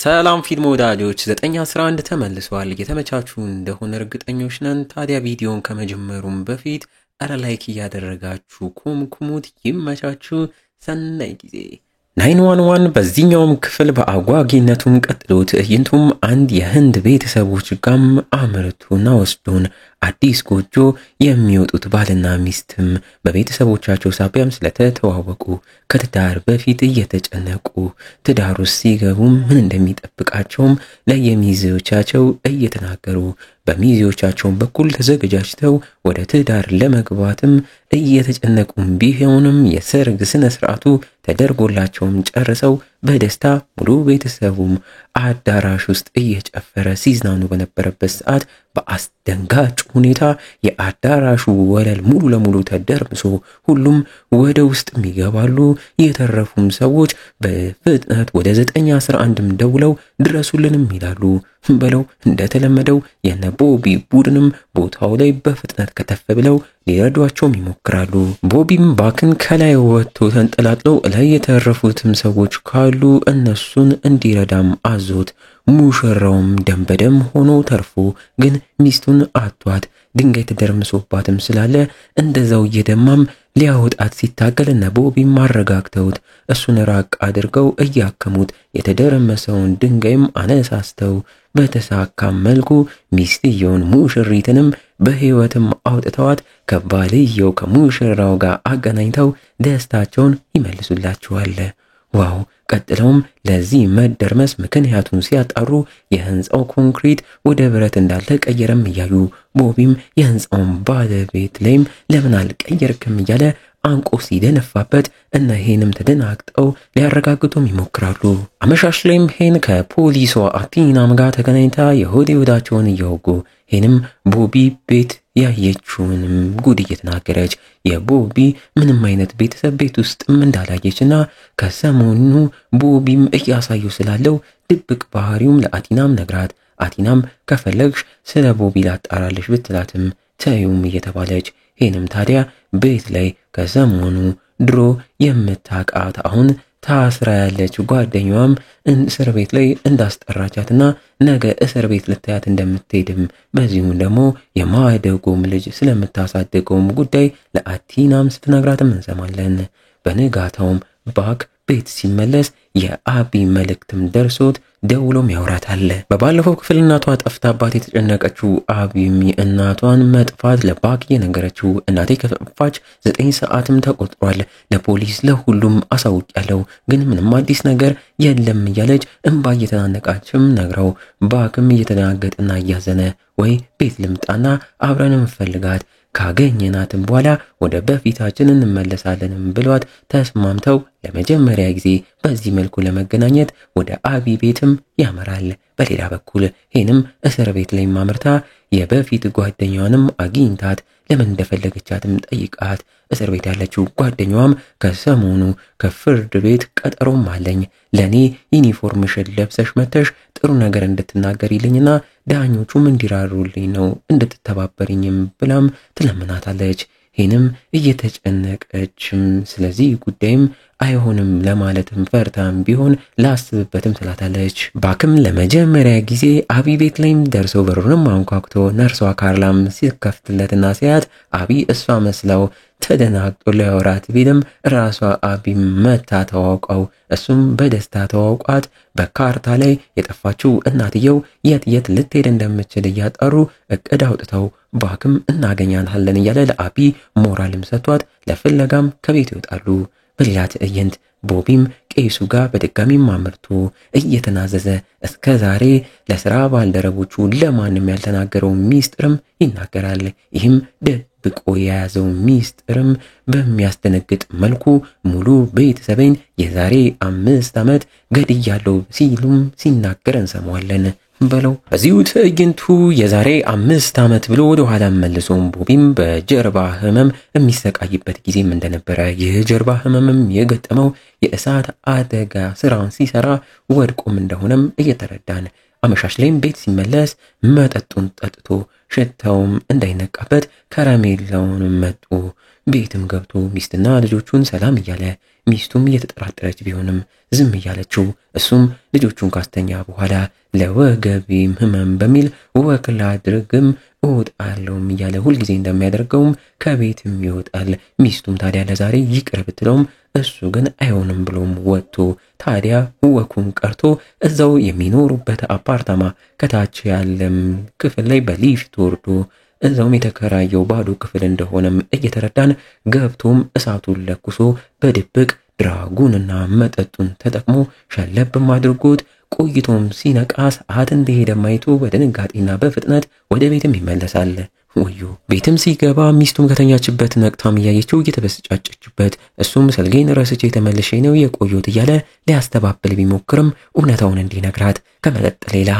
ሰላም ፊልም ወዳጆች 911 ተመልሷል። የተመቻችሁ እንደሆነ እርግጠኞች ነን። ታዲያ ቪዲዮን ከመጀመሩም በፊት ላይክ እያደረጋችሁ ኩምኩሙት። ይመቻችሁ። ሰናይ ጊዜ። 911 በዚህኛውም ክፍል በአጓጊነቱም ቀጥሎ ትዕይንቱም አንድ የህንድ ቤተሰቦች ጋም አምርቶና ወስዶን አዲስ ጎጆ የሚወጡት ባልና ሚስትም በቤተሰቦቻቸው ሳቢያም ስለተተዋወቁ ከትዳር በፊት እየተጨነቁ ትዳር ውስጥ ሲገቡም ምን እንደሚጠብቃቸውም ለየሚዜዎቻቸው እየተናገሩ በሚዜዎቻቸውን በኩል ተዘጋጅተው ወደ ትዳር ለመግባትም እየተጨነቁም ቢሆንም የሰርግ ስነ ስርዓቱ ተደርጎላቸውም ጨርሰው በደስታ ሙሉ ቤተሰቡም አዳራሽ ውስጥ እየጨፈረ ሲዝናኑ በነበረበት ሰዓት በአስደንጋጭ ሁኔታ የአዳራሹ ወለል ሙሉ ለሙሉ ተደርምሶ ሁሉም ወደ ውስጥ ይገባሉ። የተረፉም ሰዎች በፍጥነት ወደ 911 ደውለው ድረሱልንም ይላሉ። በለው እንደተለመደው የነ ቦቢ ቡድንም ቦታው ላይ በፍጥነት ከተፍ ብለው ሊረዷቸውም ይሞክራሉ። ቦቢም ባክን ከላይ ወጥቶ ተንጠላጥለው ላይ የተረፉትም ሰዎች ካሉ እነሱን እንዲረዳም አዞት ሙሽራውም ደም በደም ሆኖ ተርፎ ግን ሚስቱን አጥቷት ድንጋይ ተደርምሶባትም ስላለ እንደዛው እየደማም ሊያወጣት ሲታገል እነ ቦቢም ማረጋግተውት እሱን ራቅ አድርገው እያከሙት የተደረመሰውን ድንጋይም አነሳስተው በተሳካ መልኩ ሚስትየውን ሙሽሪትንም በህይወትም አውጥተዋት ከባልየው ከሙሽራው ጋር አገናኝተው ደስታቸውን ይመልሱላቸዋል። ዋው! ቀጥለውም ለዚህ መደርመስ ምክንያቱን ሲያጣሩ የህንጻው ኮንክሪት ወደ ብረት እንዳልተቀየረም እያዩ ቦቢም የህንጻውን ባለቤት ላይም ለምን አልቀየርክም እያለ አንቆ ሲደነፋበት እና ሄንም ተደናግጠው ሊያረጋግጡም ይሞክራሉ። አመሻሽ ላይም ሄን ከፖሊሷ አቲናም ጋር ተገናኝታ የሆዳቸውን እያወጉ ሄንም ቦቢ ቤት ያየችውንም ጉድ እየተናገረች የቦቢ ምንም አይነት ቤተሰብ ቤት ውስጥም እንዳላየችና ከሰሞኑ ቦቢም እያሳየው ስላለው ድብቅ ባህሪውም ለአቲናም ነግራት አቲናም ከፈለግሽ ስለ ቦቢ ላጣራለሽ ብትላትም ተዩም እየተባለች ሄንም ታዲያ ቤት ላይ ከሰሞኑ ድሮ የምታቃት አሁን ታስራ ያለች ጓደኛዋም እስር ቤት ላይ እንዳስጠራቻትና ነገ እስር ቤት ልታያት እንደምትሄድም በዚሁም ደግሞ የማደጎም ልጅ ስለምታሳድገውም ጉዳይ ለአቲናም ስትነግራትም እንሰማለን። በንጋታውም ባክ ቤት ሲመለስ የአቢ መልእክትም ደርሶት ደውሎም ያወራታል። በባለፈው ክፍል እናቷ ጠፍታባት የተጨነቀችው አቢም እናቷን መጥፋት ለባክ የነገረችው እናቴ ከጠፋች 9 ሰዓትም ተቆጥሯል፣ ለፖሊስ ለሁሉም አሳውቂያለሁ፣ ግን ምንም አዲስ ነገር የለም እያለች እንባ እየተናነቃችም ነግራው ባክም እየተደናገጠና እያዘነ ወይ ቤት ልምጣና አብረን እንፈልጋት ካገኘናትም በኋላ ወደ በፊታችን እንመለሳለንም ብሏት ተስማምተው ለመጀመሪያ ጊዜ በዚህ መልኩ ለመገናኘት ወደ አቢ ቤትም ያመራል። በሌላ በኩል ሄንም እስር ቤት ላይ ማምርታ የበፊት ጓደኛዋንም አግኝታት ለምን እንደፈለገቻትም ጠይቃት እስር ቤት ያለችው ጓደኛዋም ከሰሞኑ ከፍርድ ቤት ቀጠሮም አለኝ ለኔ ዩኒፎርምሽን ለብሰሽ መተሽ ጥሩ ነገር እንድትናገሪልኝና ዳኞቹም እንዲራሩልኝ ነው እንድትተባበሪኝም ብላም ትለምናታለች። ሄንም እየተጨነቀችም ስለዚህ ጉዳይም አይሆንም ለማለትም ፈርታም ቢሆን ላስብበትም ትላታለች። ባክም ለመጀመሪያ ጊዜ አቢ ቤት ላይም ደርሶ በሩንም አንኳኩቶ ነርሷ ካርላም ሲከፍትለትና ሲያት አቢ እሷ መስለው ተደናግጦ ሊያወራት ቢልም ራሷ አቢ መታ ተዋውቀው እሱም በደስታ ተዋውቋት በካርታ ላይ የጠፋችው እናትየው የት ልትሄድ እንደምትችል እያጣሩ እቅድ አውጥተው ባክም እናገኛታለን እያለ ለአቢ ሞራልም ሰጥቷት ለፍለጋም ከቤት ይወጣሉ። በሌላ ትዕይንት ቦቢም ቄሱ ጋር በድጋሚም አምርቶ እየተናዘዘ እስከ ዛሬ ለስራ ባልደረቦቹ ለማንም ያልተናገረው ሚስጥርም ይናገራል። ይህም ደብቆ የያዘው ሚስጥርም በሚያስደነግጥ መልኩ ሙሉ ቤተሰቤን የዛሬ 5 ዓመት ገድያለሁ ሲሉም ሲናገር እንሰማዋለን። በለው በዚሁ ትዕይንቱ የዛሬ 5 ዓመት ብሎ ወደ ኋላ መልሶም ቦቢም በጀርባ ህመም የሚሰቃይበት ጊዜም እንደነበረ የጀርባ ህመምም የገጠመው የእሳት አደጋ ስራውን ሲሰራ ወድቆም እንደሆነም እየተረዳን አመሻሽ ላይም ቤት ሲመለስ መጠጡን ጠጥቶ ሽታውም እንዳይነቃበት ከረሜላውን መጡ። ቤትም ገብቶ ሚስትና ልጆቹን ሰላም እያለ ሚስቱም እየተጠራጠረች ቢሆንም ዝም እያለችው እሱም ልጆቹን ካስተኛ በኋላ ለወገቤም ህመም በሚል ወክ ላድርግም እወጣለሁም እያለ ሁልጊዜ እንደሚያደርገውም ከቤትም ይወጣል። ሚስቱም ታዲያ ለዛሬ ይቅር ብትለውም እሱ ግን አይሆንም ብሎም ወጥቶ ታዲያ ወኩን ቀርቶ እዛው የሚኖሩበት አፓርታማ ከታች ያለም ክፍል ላይ በሊፍት ወርዶ እዛውም የተከራየው ባዶ ክፍል እንደሆነም እየተረዳን ገብቶም እሳቱን ለኩሶ በድብቅ ድራጉንና መጠጡን ተጠቅሞ ሸለብም አድርጎት ቆይቶም ሲነቃ ሰዓት እንደሄደ ማይቶ በድንጋጤና በፍጥነት ወደ ቤትም ይመለሳል። ወዮ ቤትም ሲገባ ሚስቱም ከተኛችበት ነቅታም እያየችው እየተበሳጨችበት እሱም ስልኬን ረስቼ ተመልሼ ነው የቆየሁት እያለ ሊያስተባብል ቢሞክርም እውነታውን እንዲነግራት ከመጠጥ ሌላ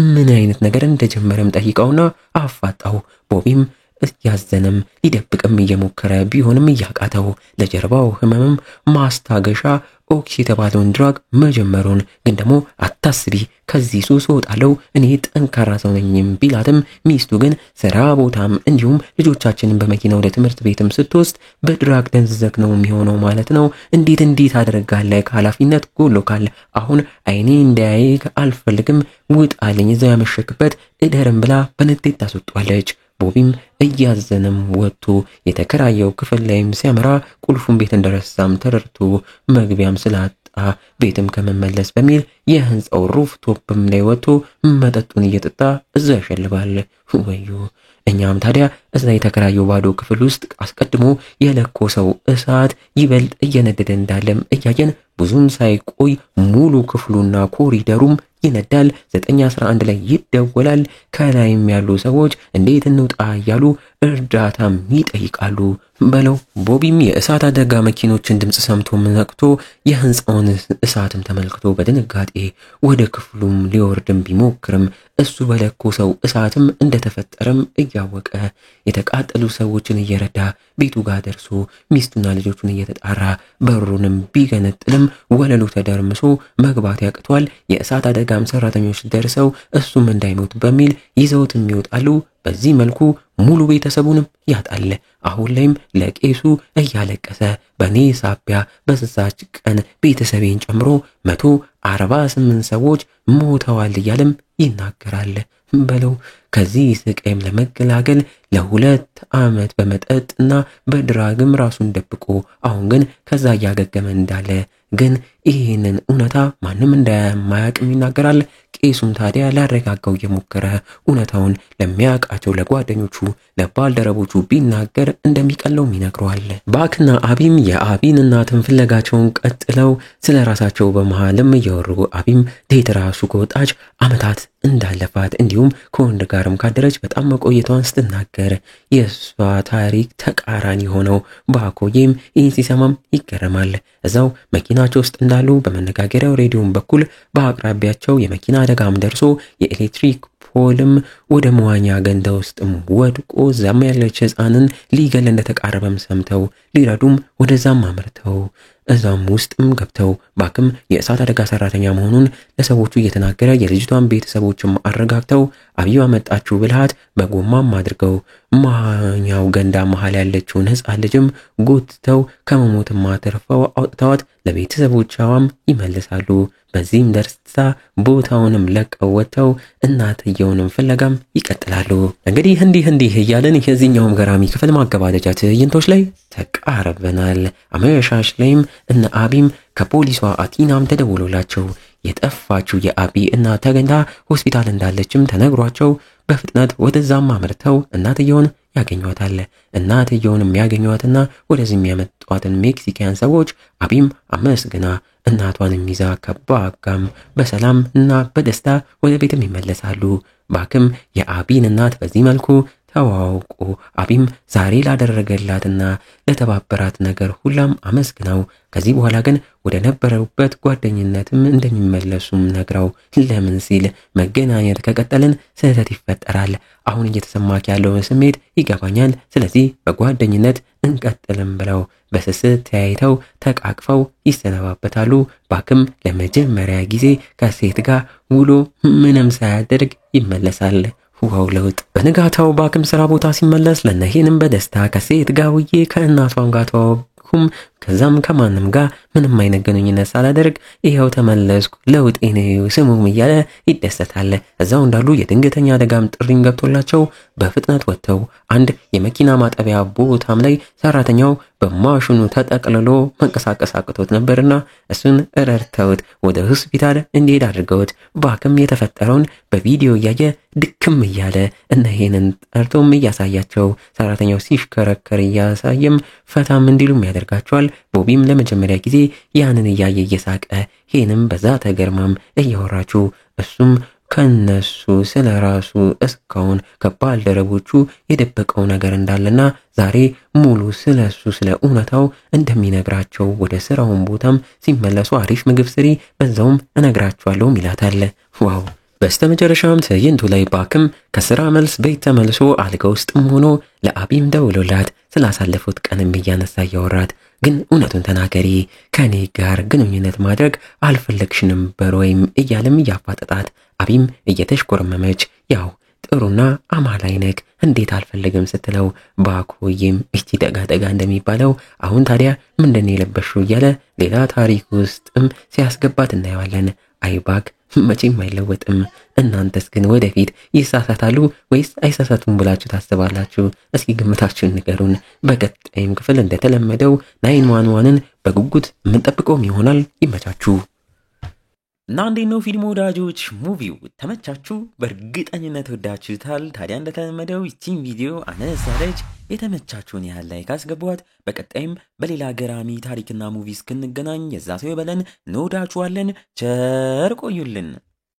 ምን አይነት ነገር እንደጀመረም ጠይቀውና አፋጣው። ቦቢም እያዘነም ሊደብቅም እየሞከረ ቢሆንም እያቃተው ለጀርባው ህመምም ማስታገሻ ኦክሲ የተባለውን ድራግ መጀመሩን ግን ደግሞ አታስቢ ከዚህ ሱስ እወጣለሁ እኔ ጠንካራ ሰው ነኝም ቢላትም ሚስቱ ግን ስራ ቦታም እንዲሁም ልጆቻችንን በመኪና ወደ ትምህርት ቤትም ስትወስድ በድራግ ደንዝዘክ ነው የሚሆነው ማለት ነው። እንዴት አደርጋለህ ከኃላፊነት ጎሎካል። አሁን አይኔ እንዳያይክ አልፈልግም ውጣልኝ እዛው ያመሸክበት እደርም ብላ በንዴት ታስወጣለች። ቦቢም እያዘነም ወጥቶ የተከራየው ክፍል ላይም ሲያመራ ቁልፉን ቤት እንደረሳም ተረድቶ መግቢያም ስላጣ ቤትም ከመመለስ በሚል የህንጻው ሩፍቶፕም ላይ ወጥቶ መጠጡን እየጠጣ እዛ ያሸልባል። ወዮ እኛም ታዲያ እዛ የተከራየው ባዶ ክፍል ውስጥ አስቀድሞ የለኮሰው እሳት ይበልጥ እየነደደ እንዳለም እያየን ብዙም ሳይቆይ ሙሉ ክፍሉና ኮሪደሩም ይነዳል። 911 ላይ ይደወላል። ከላይም ያሉ ሰዎች እንዴት እንውጣ እያሉ እርዳታም ይጠይቃሉ። በለው ቦቢም የእሳት አደጋ መኪኖችን ድምጽ ሰምቶ ነቅቶ የህንጻውን እሳትም ተመልክቶ በድንጋጤ ወደ ክፍሉም ሊወርድም ቢሞክርም እሱ በለኮሰው እሳትም እንደተፈጠረም እያወቀ የተቃጠሉ ሰዎችን እየረዳ ቤቱ ጋር ደርሶ ሚስቱና ልጆቹን እየተጣራ በሩንም ቢገነጥልም ወለሉ ተደርምሶ መግባት ያቅቷል። የእሳት አደጋም ሰራተኞች ደርሰው እሱም እንዳይሞት በሚል ይዘውትም ይወጣሉ። በዚህ መልኩ ሙሉ ቤተሰቡንም ያጣል። አሁን ላይም ለቄሱ እያለቀሰ በኔ ሳቢያ በዛች ቀን ቤተሰቤን ጨምሮ 148 ሰዎች ሞተዋል እያለም ይናገራል። በለው ከዚህ ስቃይም ለመገላገል ለ2 ዓመት በመጠጥና በድራግም ራሱን ደብቆ አሁን ግን ከዛ እያገገመ እንዳለ ግን ይህንን እውነታ ማንም እንደማያውቅም ይናገራል። ቄሱም ታዲያ ላረጋጋው እየሞከረ እውነታውን ለሚያውቃቸው ለጓደኞቹ ለባልደረቦቹ ቢናገር እንደሚቀለውም ይነግረዋል። ባክና አቢም የአቢን እናትን ፍለጋቸውን ቀጥለው ስለ ራሳቸው በመሃልም እያወሩ አቢም ዴት ራሱ ከወጣች ዓመታት እንዳለፋት እንዲሁም ከወንድ ጋርም ካደረች በጣም መቆየቷን ስትናገር የእሷ ታሪክ ተቃራኒ ሆነው ባኮዬም ይህን ሲሰማም ይገረማል። እዛው መኪናቸው ውስጥ እንዳሉ በመነጋገሪያው ሬዲዮን በኩል በአቅራቢያቸው የመኪና አደጋም ደርሶ የኤሌክትሪክ ፖልም ወደ መዋኛ ገንዳ ውስጥም ወድቆ ዛም ያለች ህፃንን ሊገል እንደተቃረበም ሰምተው ሊረዱም ወደዛም አምርተው እዛም ውስጥም ገብተው ባክም የእሳት አደጋ ሰራተኛ መሆኑን ለሰዎቹ እየተናገረ የልጅቷን ቤተሰቦችም አረጋግተው አብዩ አመጣችሁ ብልሃት በጎማም አድርገው መዋኛው ገንዳ መሃል ያለችውን ህፃን ልጅም ጎትተው ከመሞትም አተርፈው አውጥተዋት ለቤተሰቦቿም ይመልሳሉ። በዚህም ደርሳ ቦታውንም ለቀው ወጥተው እናትየውንም ፍለጋም ይቀጥላሉ። እንግዲህ እንዲህ እያለን የዚህኛውም ገራሚ ክፍል ማገባደጃ ትዕይንቶች ላይ ተቃርበናል። አመሻሽ ላይም እነ አቢም ከፖሊሷ አቲናም ተደውሎላቸው የጠፋችው የአቢ እናት ተገኝታ ሆስፒታል እንዳለችም ተነግሯቸው በፍጥነት ወደዛም አመርተው እናትየውን ያገኟታል። እናትየውንም ያገኟትና ወደዚህ የሚያመጧትን ሜክሲካን ሰዎች አቢም አመስግና እናቷንም ይዛ ከባጋም በሰላም እና በደስታ ወደ ቤትም ይመለሳሉ። ባክም የአቢን እናት በዚህ መልኩ ተዋውቆ አቢም ዛሬ ላደረገላትና ለተባበራት ነገር ሁላም አመስግናው ከዚህ በኋላ ግን ወደ ነበረውበት ጓደኝነትም እንደሚመለሱም ነግራው ለምን ሲል መገናኘት ከቀጠልን ስህተት ይፈጠራል። አሁን እየተሰማክ ያለውን ስሜት ይገባኛል። ስለዚህ በጓደኝነት እንቀጥልም ብለው በስስት ተያይተው ተቃቅፈው ይሰነባበታሉ። ባክም ለመጀመሪያ ጊዜ ከሴት ጋር ውሎ ምንም ሳያደርግ ይመለሳል። ዋው ለውጥ! በንጋታው ባክም ስራ ቦታ ሲመለስ ለነሄንም በደስታ ከሴት ጋር ውዬ ከእናቷም ጋር ተዋወቅኩም ከዛም ከማንም ጋር ምንም አይነት ግንኙነት ሳላደርግ ይኸው ተመለስኩ፣ ለውጤን ስሙም እያለ ይደሰታል። እዛው እንዳሉ የድንገተኛ አደጋም ጥሪም ገብቶላቸው በፍጥነት ወጥተው አንድ የመኪና ማጠቢያ ቦታም ላይ ሰራተኛው በማሽኑ ተጠቅልሎ መንቀሳቀስ አቅቶት ነበርና እሱን ረድተውት ወደ ሆስፒታል እንዲሄድ አድርገውት ባክም የተፈጠረውን በቪዲዮ እያየ ድክም እያለ እና ይሄንን ጠርቶም እያሳያቸው ሰራተኛው ሲሽከረከር እያሳየም ፈታም እንዲሉም ያደርጋቸዋል። ቦቢም ለመጀመሪያ ጊዜ ያንን እያየ እየሳቀ ይሄንም በዛ ተገርማም እያወራችሁ እሱም ከነሱ ስለ ራሱ እስካሁን ከባልደረቦቹ የደበቀው ነገር እንዳለና ዛሬ ሙሉ ስለሱ ስለ እውነታው እንደሚነግራቸው ወደ ስራውን ቦታም ሲመለሱ አሪፍ ምግብ ስሪ በዛውም እነግራቸዋለሁ ይላታል። ዋው! በስተመጨረሻም ትዕይንቱ ላይ ባክም ከስራ መልስ ቤት ተመልሶ አልጋ ውስጥም ሆኖ ለአቢም ደውሎላት ስላሳለፉት ቀንም እያነሳ እያወራት ግን እውነቱን ተናገሪ፣ ከኔ ጋር ግንኙነት ማድረግ አልፈለግሽ ነበር ወይም እያለም እያፋጠጣት አቢም እየተሽኮረመመች ያው ጥሩና አማላይ ነክ እንዴት አልፈልግም ስትለው ባኮዬም እቺ ጠጋ እንደሚባለው አሁን ታዲያ ምንድነው የለበሽው እያለ ሌላ ታሪክ ውስጥም ሲያስገባት እናየዋለን። አይባክ መቼም አይለወጥም። እናንተስ ግን ወደፊት ይሳሳታሉ ወይስ አይሳሳቱም ብላችሁ ታስባላችሁ? እስኪ ግምታችሁን ንገሩን። በቀጣይም ክፍል እንደተለመደው 911ን በጉጉት የምንጠብቀውም ይሆናል። ይመቻችሁ። እና እንዴት ነው ፊልም ወዳጆች? ሙቪው ተመቻችሁ? በእርግጠኝነት ወዳችሁታል። ታዲያ እንደተለመደው ይቺን ቪዲዮ አነስ ያለች የተመቻችሁን ያህል ላይክ አስገቧት። በቀጣይም በሌላ ገራሚ ታሪክና ሙቪ እስክንገናኝ የዛ ሰው ይበለን። እንወዳችኋለን። ቸር ቆዩልን።